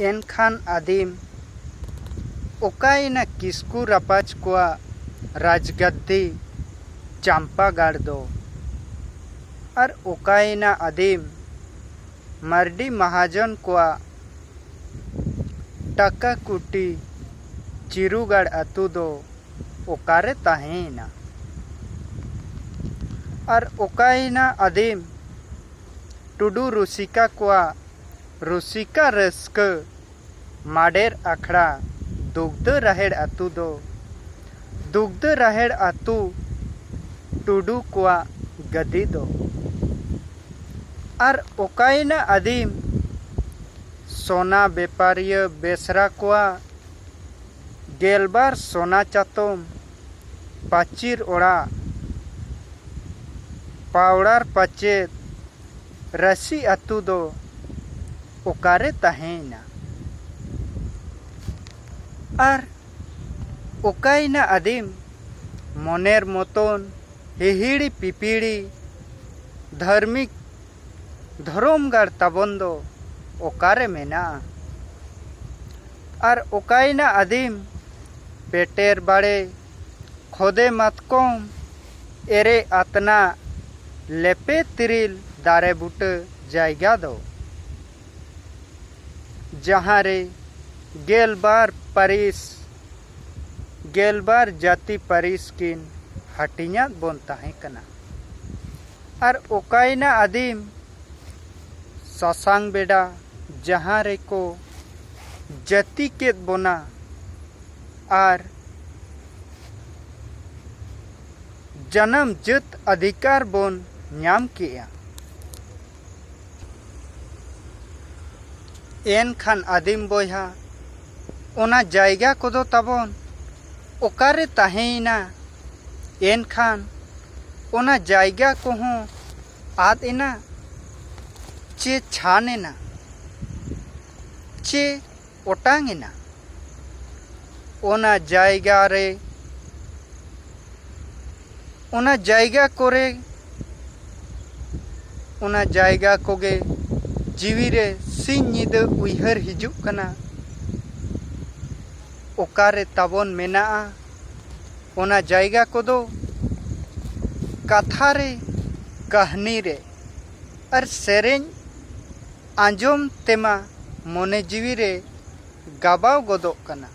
एनखान आदिम ओकायना किस्कू रापाच कोआ राजगद्दी चंपागढ़ दो और ओकायना आदिम मर्डी महाजन कोआ टाका कुटी चिरुगढ़ अतु दो ओकारे ताहेना और ओकायना आदिम टुडू रुसिका कोआ रुसिका रस्क माडेर अखड़ा दुग्ध रहेड़ अतु दो दुग्ध रहेड़ अतु टुडू कोआ गदी दो और ओकायना आदिम सोना बेपारिय बेसरा कोआ गेलबार सोना चातोम पाचिर ओड़ा पावड़ार पचेत रसी अतु दो ओकारे ताहेना और ओकायना आदिम मनेर मतन हिहिड़ी पिपिड़ी धार्मिक धर्मगार ताबन दो ओकारे मेना और ओकायना आदिम पेटेर बाड़े खोदे मतकोम एरे आतना लेपे तिरिल दारे बुटे जायगा दो जहाँ रे गेलबार जाति परिस किन हटिया बन ताहेकना और ओकायना आदिम ससांग बेड़ा जहाँ रे को जाति केत बोना और जन्म जत अधिकार बोन न्याम किया एनखान आदिम बोया ओना जायगा कोदो ताबन ओकारे ताहेना एनखान ओना जायगा कोहों आद एना चे छानेना चे ओटांगेना ओना जायगा रे ओना जायगा कोरे ओना जायगा कोगे जीवी रे सिंह निद उइहर हिजुक कना ओकारे ताबन मेना ओना जायगा कोदो कथा रे कहानी रे और सेरें आंजोम तेमा मोने जीवी रे गाबाव गोदोक कना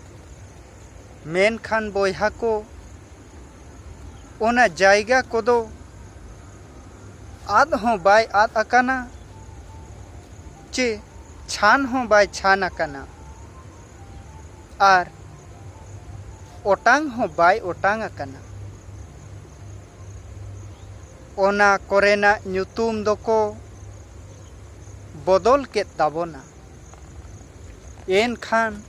मेनखान बोयहा को ओना जायगा कोदो आद हों बाय आद अकाना चे छान हों बाय छान अकाना और ओटांग हों बाय ओटांग अकाना ओना कोरेना न्यूतुम दोको बदल के ताबोना एनखान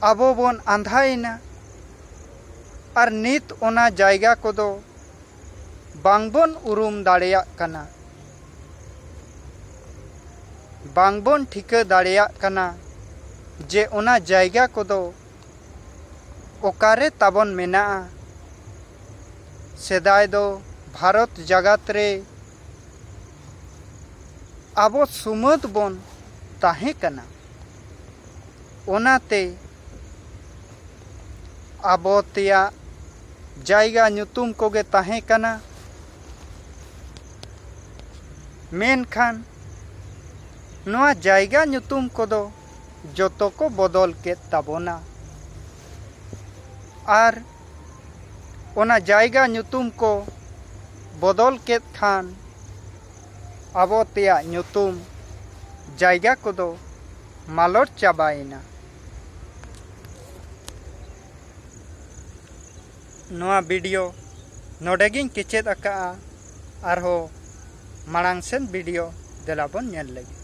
आबो बोन आंधायना और नित ओना जायगा कोदो बांगबोन उरुम दाड़ेया कना बांगबोन ठिका दाड़ेया कना जे ओना जायगा कोदो ओकारे ताबन मेना सेदाय दो भारत जगत रे आबो सुमत बोन ताहे कना ओनाते आबो तेया जायगा नुतुम कोगे ताहे कना मेनखान नोआ जायगा नुतुम कोदो जोतो को बदल के ताबोना और ओना जायगा नुतुम को बदल के खान आबो तेया नुतुम जायगा कोदो मालट चाबायना नोआ वीडियो नोडेगिंग केचेद अका आरहो मांग सेन वीडियो देलाबन नेल लगी।